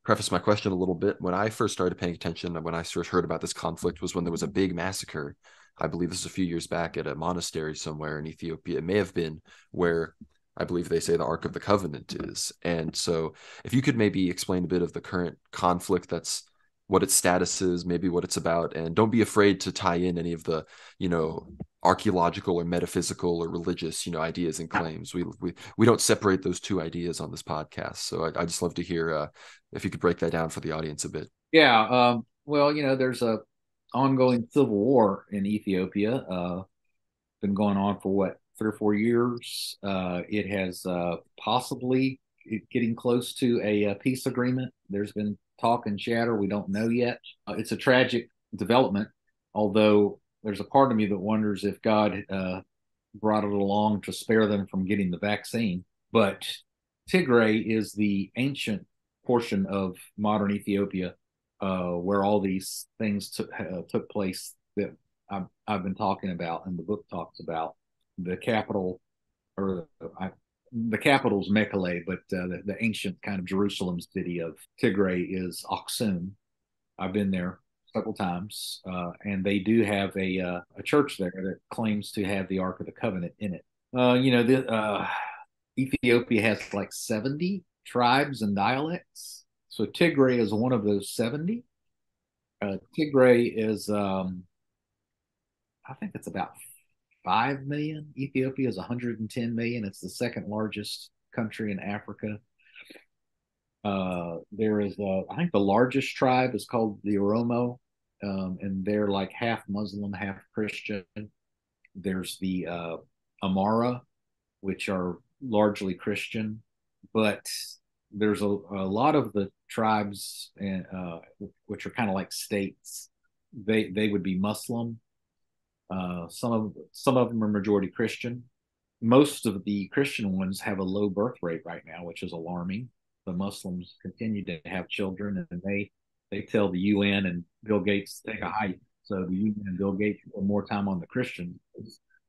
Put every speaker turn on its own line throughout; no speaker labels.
preface my question a little bit. When I first started paying attention, when I first heard about this conflict, was when there was a big massacre. I believe this was a few years back at a monastery somewhere in Ethiopia. It may have been where I believe they say the Ark of the Covenant is. And so, if you could maybe explain a bit of the current conflict, that's what its status is, maybe what it's about, and don't be afraid to tie in any of the, you know, archaeological or metaphysical or religious, ideas and claims. We don't separate those two ideas on this podcast. So I just love to hear if you could break that down for the audience a bit.
Yeah, well, there's a ongoing civil war in Ethiopia. Been going on for what, 3 or 4 years. It has possibly getting close to a peace agreement. There's been talk and chatter. We don't know yet. It's a tragic development, although there's a part of me that wonders if God brought it along to spare them from getting the vaccine. But Tigray is the ancient portion of modern Ethiopia where all these things took place that I've been talking about and the book talks about. The capital, or the capital's Mekele, but the ancient kind of Jerusalem city of Tigray is Aksum. I've been there several times, and they do have a church there that claims to have the Ark of the Covenant in it. Ethiopia has like 70 tribes and dialects. So Tigray is one of those 70. Tigray is, I think it's about 5 million. Ethiopia is 110 million. It's the second largest country in Africa. There is, I think the largest tribe is called the Oromo, and they're like half Muslim, half Christian. There's the Amara, which are largely Christian, but there's a lot of the tribes, which are kind of like states. They would be Muslim. Some of them are majority Christian. Most of the Christian ones have a low birth rate right now, which is alarming. The Muslims continue to have children, and they tell the UN and Bill Gates to take a hike. So the UN and Bill Gates spend more time on the Christians.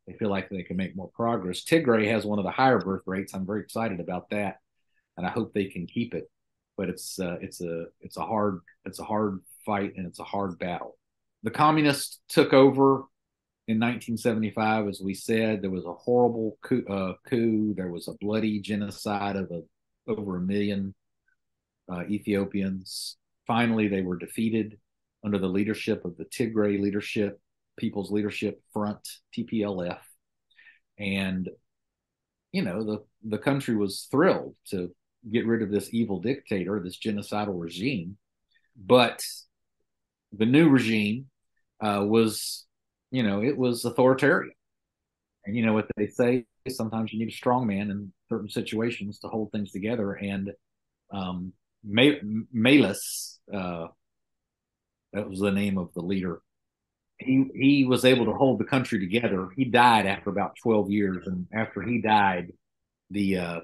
They feel like they can make more progress. Tigray has one of the higher birth rates. I'm very excited about that, and I hope they can keep it. But it's a hard fight, and it's a hard battle. The communists took over in 1975. As we said, there was a horrible coup. There was a bloody genocide of over 1 million Ethiopians. Finally, they were defeated under the leadership of the Tigray leadership, People's Leadership Front, TPLF. And, the country was thrilled to get rid of this evil dictator, this genocidal regime. But the new regime it was authoritarian. And you know what they say, sometimes you need a strong man in certain situations to hold things together. And Meles, that was the name of the leader. He was able to hold the country together. He died after about 12 years, and after he died, the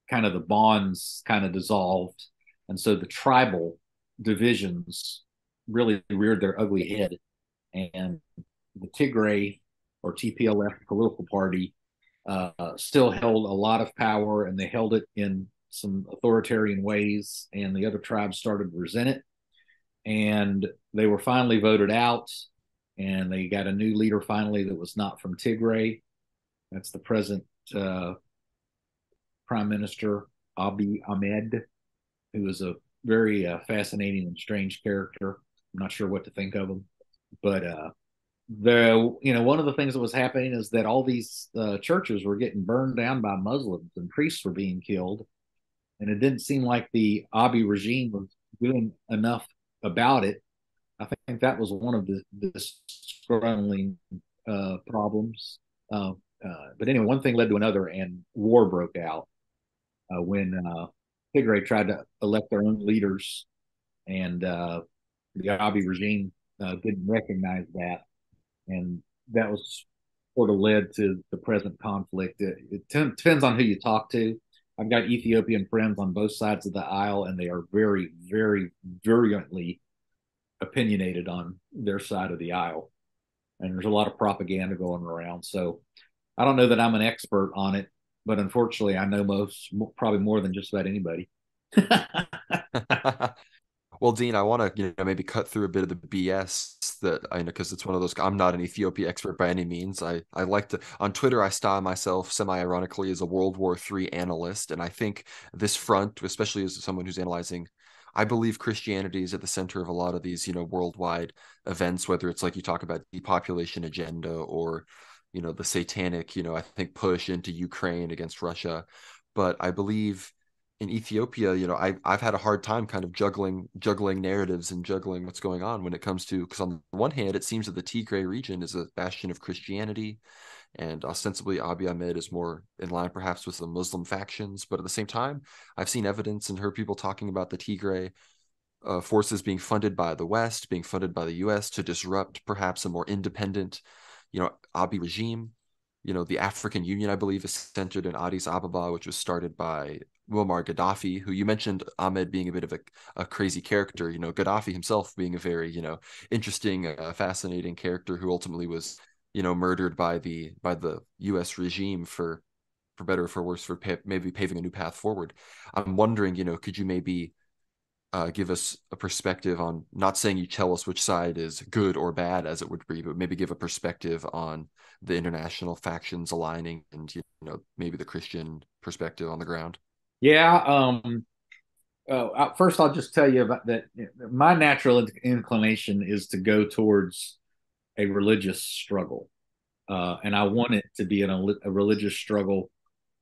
kind of the bonds kind of dissolved, and so the tribal divisions really reared their ugly head, and the Tigray or TPLF political party still held a lot of power, and they held it in some authoritarian ways, and the other tribes started to resent it, and they were finally voted out, and they got a new leader finally that was not from Tigray. That's the present Prime Minister Abiy Ahmed, who is a very fascinating and strange character. I'm not sure what to think of him, but one of the things that was happening is that all these churches were getting burned down by Muslims, and priests were being killed, and it didn't seem like the Abiy regime was doing enough about it. I think that was one of the struggling problems. But anyway, one thing led to another, and war broke out when Tigray tried to elect their own leaders, and the Abiy regime didn't recognize that, and that was sort of led to the present conflict. It depends on who you talk to. I've got Ethiopian friends on both sides of the aisle, and they are very, very virulently opinionated on their side of the aisle. And there's a lot of propaganda going around. So I don't know that I'm an expert on it, but unfortunately, I know probably more than just about anybody.
Well, Dean, I want to, maybe cut through a bit of the BS that I know because it's one of those. I'm not an Ethiopia expert by any means. I like to on Twitter. I style myself semi-ironically as a World War III analyst, and I think this front, especially as someone who's analyzing, I believe Christianity is at the center of a lot of these, worldwide events. Whether it's like you talk about depopulation agenda or, the satanic, I think push into Ukraine against Russia, but I believe in Ethiopia, I've had a hard time kind of juggling narratives and juggling what's going on when it comes to because on the one hand, it seems that the Tigray region is a bastion of Christianity, and ostensibly Abiy Ahmed is more in line perhaps with the Muslim factions, but at the same time, I've seen evidence and heard people talking about the Tigray forces being funded by the West, being funded by the U.S. to disrupt perhaps a more independent, Abiy regime. The African Union, I believe, is centered in Addis Ababa, which was started by Muammar Gaddafi, who you mentioned Ahmed being a bit of a crazy character. Gaddafi himself being a very, interesting, fascinating character who ultimately was, murdered by the U.S. regime for better or for worse, for maybe paving a new path forward. I'm wondering, could you maybe give us a perspective on, not saying you tell us which side is good or bad as it would be, but maybe give a perspective on the international factions aligning and, maybe the Christian perspective on the ground.
Yeah. First, I'll just tell you about that. My natural inclination is to go towards a religious struggle, and I want it to be a religious struggle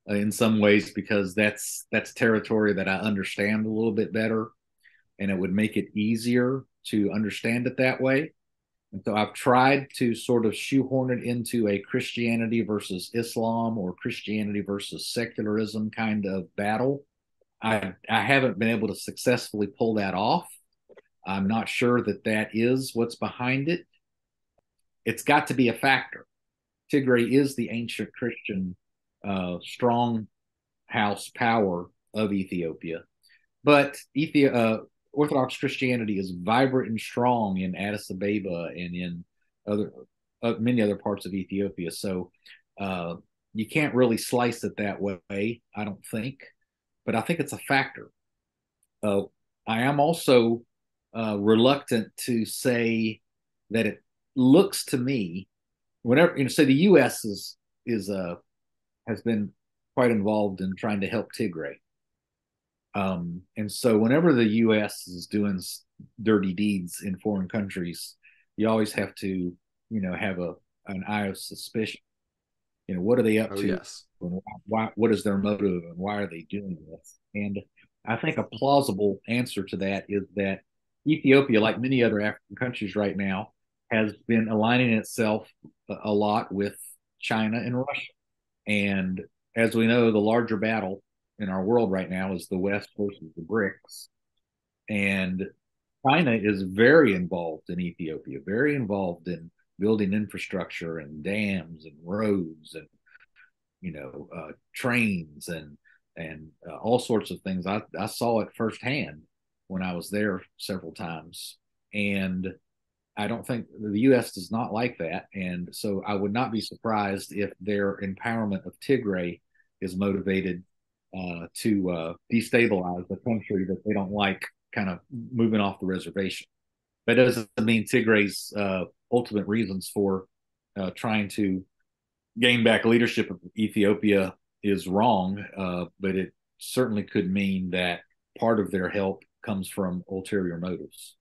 in some ways because that's territory that I understand a little bit better, and it would make it easier to understand it that way. And so I've tried to sort of shoehorn it into a Christianity versus Islam or Christianity versus secularism kind of battle. I haven't been able to successfully pull that off. I'm not sure that that is what's behind it. It's got to be a factor. Tigray is the ancient Christian strong house power of Ethiopia, but Orthodox Christianity is vibrant and strong in Addis Ababa and in other many other parts of Ethiopia. So you can't really slice it that way, I don't think. But I think it's a factor. Uh, I am also reluctant to say that it looks to me whenever say the U.S. is has been quite involved in trying to help Tigray. And so whenever the U.S. is doing dirty deeds in foreign countries, you always have to, have an eye of suspicion. What are they up
Oh,
to?
yes.
And what is their motive and why are they doing this? And I think a plausible answer to that is that Ethiopia, like many other African countries right now, has been aligning itself a lot with China and Russia. And as we know, the larger battle in our world right now is the West versus the BRICS. And China is very involved in Ethiopia, very involved in building infrastructure and dams and roads and trains and all sorts of things. I saw it firsthand when I was there several times, and I don't think the U.S. does not like that, and so I would not be surprised if their empowerment of Tigray is motivated to destabilize the country that they don't like, kind of moving off the reservation. That doesn't mean Tigray's ultimate reasons for trying to gain back leadership of Ethiopia is wrong, but it certainly could mean that part of their help comes from ulterior motives.